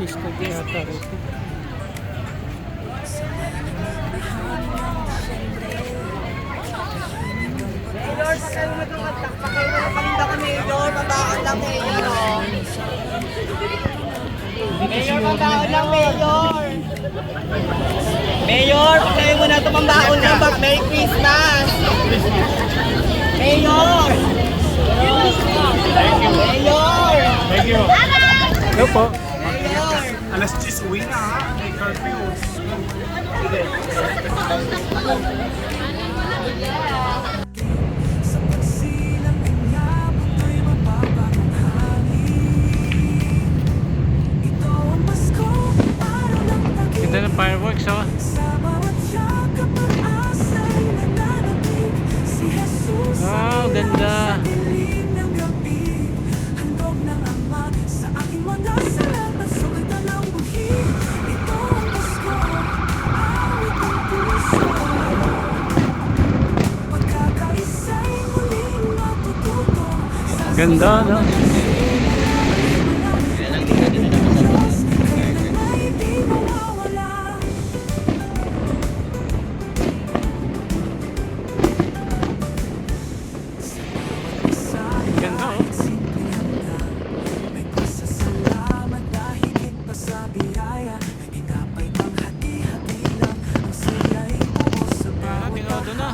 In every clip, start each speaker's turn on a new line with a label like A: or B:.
A: study ata rito.
B: Mayor, sa kayo na itong magtakpakay na napalinda ka, Mayor. Mabaan lang, Mayor. Mayor, mabaan lang, Mayor. Mayor, pagkayo mo na ito pambaon lang. Merry Christmas. Mayor. Mayor.
C: Thank you.
A: Hello po.
B: Mayor.
C: Alas 10 uwi na ha. May curfew.
A: Ganda ng fireworks, oh. Wow, ganda. Ganda, no? Ganda, oh. Tinodo na.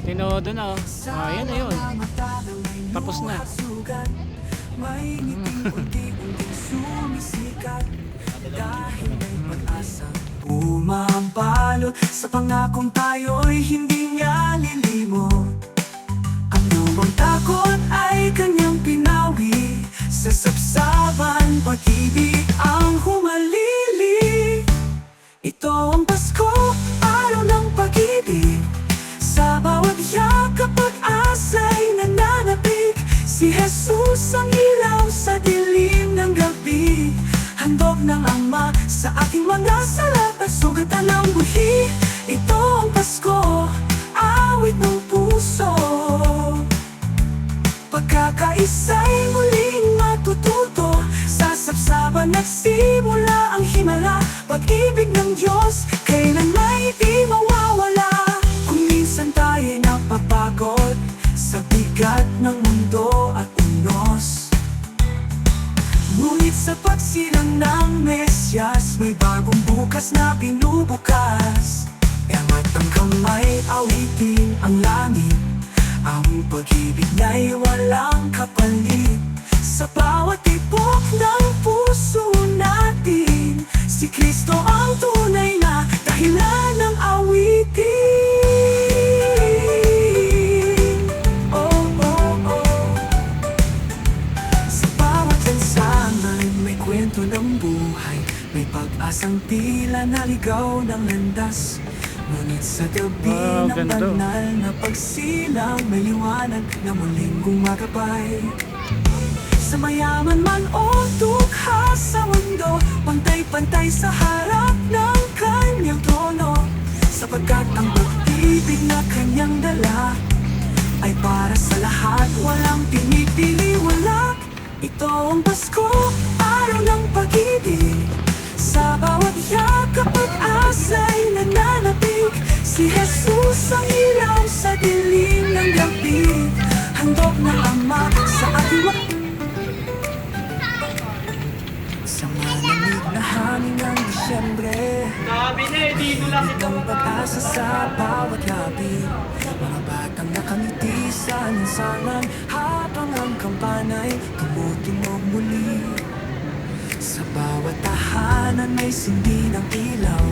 A: Tinodo na, oh. Ah, yan na yun. Tapos na.
D: Umabalot sa pangakong tayo'y hindi niya lilimot. Ang lubang takot ay kanyang pinawi. Sa sapsaban, pag-ibig ang humalili. Ito ang Pasko, araw ng pag-ibig. Sa bawat yakap pag-asa'y nananapig. Si Jesus ang ilaw sa dilim ng gabi. Handog ng Ama sa aking mga salat at sugatan ng buhi. Ito ang Pasko, awit ng puso. Pagkakaisa'y muling matututo. Sa sapsaban nagsimula ang himala. Pag-ibig ng Diyos, kailan may di mawawala. Kung minsan tayo'y napapagod sa bigat ng mundo at unos, ngunit sa pagsilang ng Mesyas, may bagong bukas na binubukas. Angat ang kamay, awitin ang langit. Ang pag-ibig na'y walang kapalit. Sa bawat tibok ng puso natin, si Kristo ang tunay na dahilan ng awitin. Oh, oh, oh. Sa bawat lansangan may kwento ng buhay. May pag-asang tila naligaw ng landas. Ngunit sa gabi
A: Wow,
D: ng
A: ganda.
D: banal na pagsilang, may liwanag na muling gumagabay. Sa mayaman man o dukha sa mundo, pantay-pantay sa harap ng kanyang trono. Sapagkat ang pag-ibig na kanyang dala ay para sa lahat, walang pinipili, walak. Ito ang Pasko, araw ng pag-ibig. Sa bawat yakap pag-asa'y nananapig. Si Jesus ang ilaw sa dilim ng gabi. Handog ng Ama sa ating sa malamig na hangin ng Disyembre.
B: Sabi na, dito lang ito
D: Ang pag-asa sa bawat labi. Mga batang nakangiti sa lansangan, habang ang kampanay tumutunog muli. Sa bawat tahanan may sindi ng ilaw.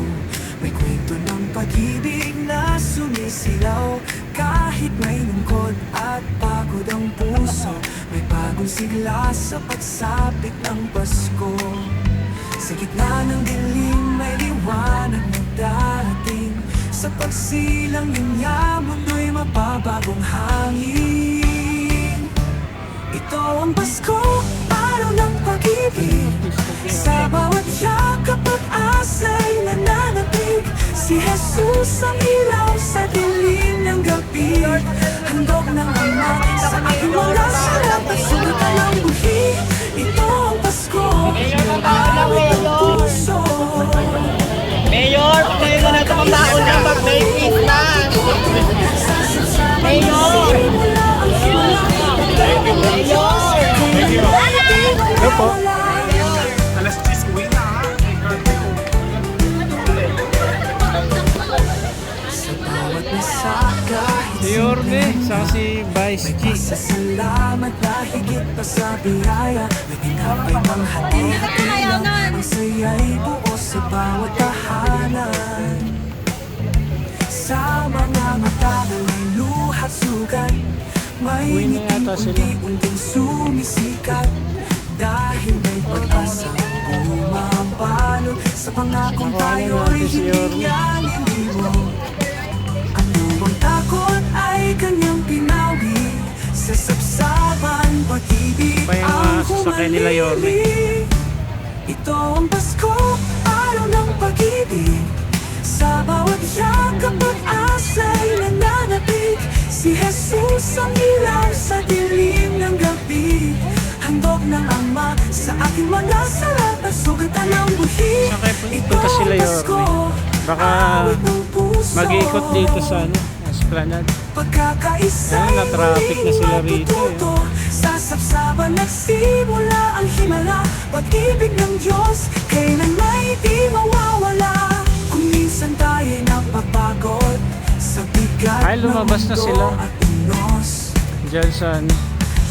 D: May kwento ng pag-ibig na sumisilaw. Kahit may lungkot at pagod ang puso, may bagong sigla sa pagsapit ng Pasko. Sa gitna ng dilim may liwanag na darating. Sa pagsilang niya mundo'y mapabagong hangin. Ito ang Pasko, araw ng pag-ibig. Sa bawat yakap pag-asa'y nananapig. Si Jesus ang ilaw sa dilim ng gabi. Handog ng Ama sa aking mga salat at sugatan ng buhi. Ito ang Pasko,
A: Hello po.
C: Alas 10 uwi na ha. May curfew.
D: Sa bawat mesa kahit
A: Si Yorme, saka si Vice G.
D: Pasasalamat na higit pa sa biyaya. May tinapay pang hati-hati lang. Ang saya'y buo sa bawat tahanan. Sa mga mata na may luhat sugat, may
A: Uwi na
D: ngiting
A: yata sila.
D: unti-unting sumisikat. Dahil may pag-asa bumabalot sa pangakong
A: Nakuha na
D: tayo'y
A: natin si
D: hindi
A: Yorme.
D: niya nilimo. Ang lumang takot ay kanyang pinawi. Sa sapsapan, pag-ibig
A: Pa yung
D: ang
A: sasakyan nila, Yorme.
D: humalilig. Ito ang Pasko, araw ng pag-ibig. Sa bawat yakap at asa'y nananapig. Si Jesus ang ilaw sa dilim ng gabi. Handog ng Ama sa aking mga sarap at sugatan ng buhi.
A: Saan kayo punta sila, Yorme? Baka mag-iikot dito sa Esplanade.
D: Pagkakaisa
A: Ayun, na-traffic na sila rito, eh.
D: Sa sapsaban nagsimula ang himala. Pag-ibig ng Diyos kailan may di mawawala. Kung minsan tayo'y napapagod sa bigat
A: Ay, lumabas na
D: ng
A: sila.
D: mundo at unos,
A: Diyan sa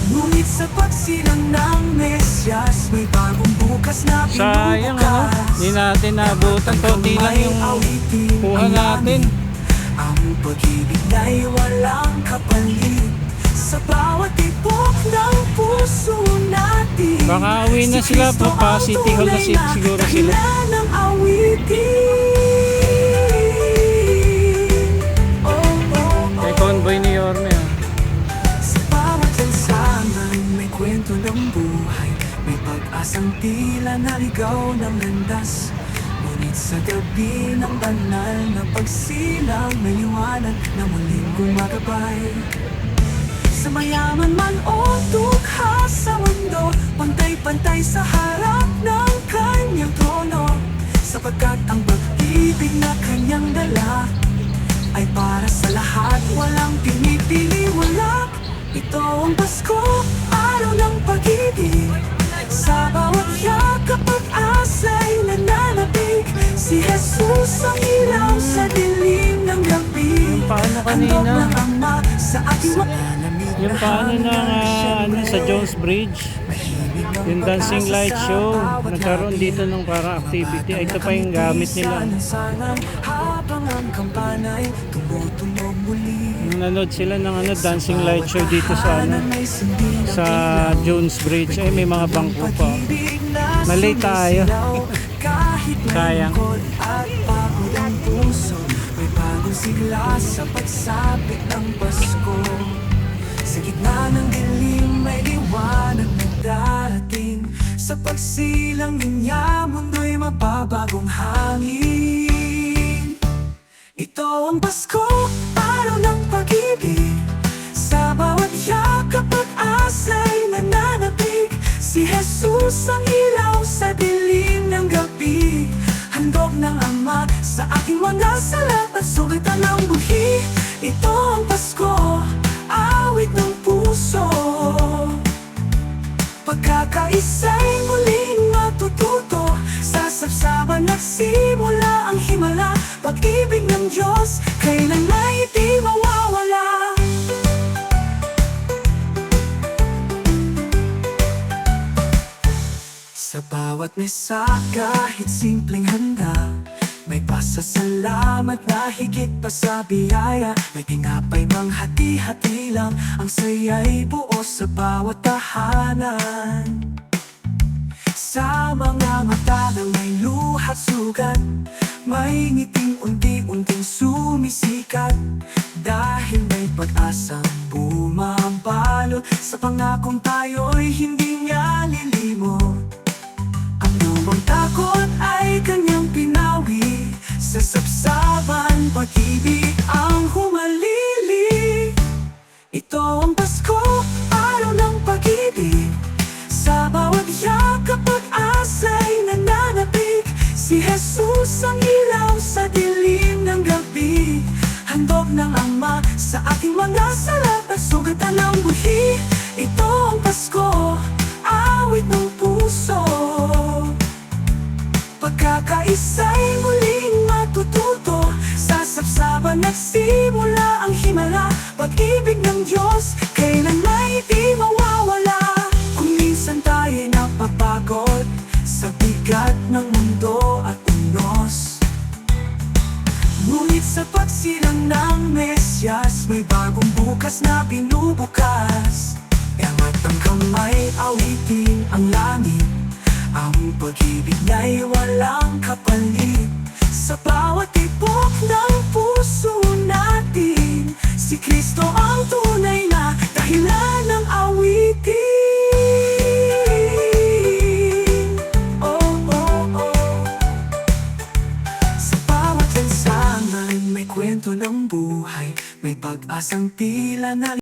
D: ngunit sa pagsilang ng Mesyas may bagong bukas na
A: sayang
D: binubukas.
A: Hindi natin nabutan. Konti lang yung kuha natin.
D: Ang pag-ibig na'y walang kapalit. Sa bawat tibok ng puso natin.
A: Baka uwi na
D: Si
A: sila,
D: Kristo
A: pa
D: ang
A: City Hall na
D: tunay na
A: siguro sila.
D: dahilan ng awitin. Oh, oh, oh.
A: May convoy ni Yorme. Ah.
D: Sa bawat lansangan may kwento ng buhay. May pag-asang tila naligaw ng landas. Ngunit sa gabi ng banal na pagsilang may liwanag na muling gumagabay. Sa mayaman man o dukha sa mundo, pantay-pantay sa harap ng kanyang trono. Sapagkat ang pag-ibig na kanyang dala ay para sa lahat, walang pinipili, wala. Ito ang Pasko, araw ng pag-ibig. Sa bawat yakap at asa'y nananapig. Si Jesus ang ilaw sa dilim ng gabi.
A: Yung paano
D: Handog
A: kanina?
D: ng Ama sa aking
A: Yung paano ng sa Jones Bridge, yung dancing light show, nagkaroon dito ng parang activity. Ay, ito pa yung gamit nila.
D: Habang ang kampanay tumutunog muli.
A: Nanood sila ng dancing light show dito sa Jones Bridge. Ay, may mga bangko pa. Mali tayo. Sayang.
D: At pagod ang puso, may bagong sigla sa pagsapit ng Pasko. Sa gitna ng dilim may liwanag na darating. Sa pagsilang niya mundo'y mapabagong hangin. Ito ang Pasko, araw ng pag-ibig. Sa bawat yakap at asa'y nananapig. Si Jesus ang ilaw sa dilim ng gabi. Handog ng Ama sa aking mga salat at sugatan ng buhi. Ito ang Pasko, awit ng puso. Pagkakaisa'y muling matututo. Sa sapsaban nagsimula ang himala. Pag-ibig ng Diyos kailan may di mawawala. Sa bawat mesa kahit simpleng handa, may pasasalamat na higit pa sa biyaya. May tinapay mang hati-hati lang. Ang saya'y buo sa bawat tahanan. Sa mga mata na may luhat sugat, may ngiting unti-unting sumisikat. Dahil may pag-asang bumabalot sa pangakong tayo'y hindi niya lilimot. Ang lumang takot ay kanyang pinawi. Sa sapsaban, pag-ibig ang humalili. Ito ang Pasko, araw ng pag-ibig. Sa bawat yakap at asa'y nananapig. Si Jesus ang ilaw sa dilim ng gabi. Handog ng Ama sa aking mga sala. Pasko, awit ng puso. Pagkakaisa'y muling matututo. Sa sapsaban nagsimula ang himala. Pag-ibig ng Diyos, kailan may di mawawala. Kung minsan tayo'y napapagod sa bigat ng mundo at unos, ngunit sa pagsilang ng Mesyas, may bagong bukas na binubukas. Iangat ang kamay, awitin ang langit. Ang pag-ibig niya'y walang kapalit. Sa bawat tibok ng puso natin, si Kristo ang tunay na dahilan ng awitin. Oh, oh, oh. Sa bawat lansangan may kwento ng buhay, may pag-asang tila na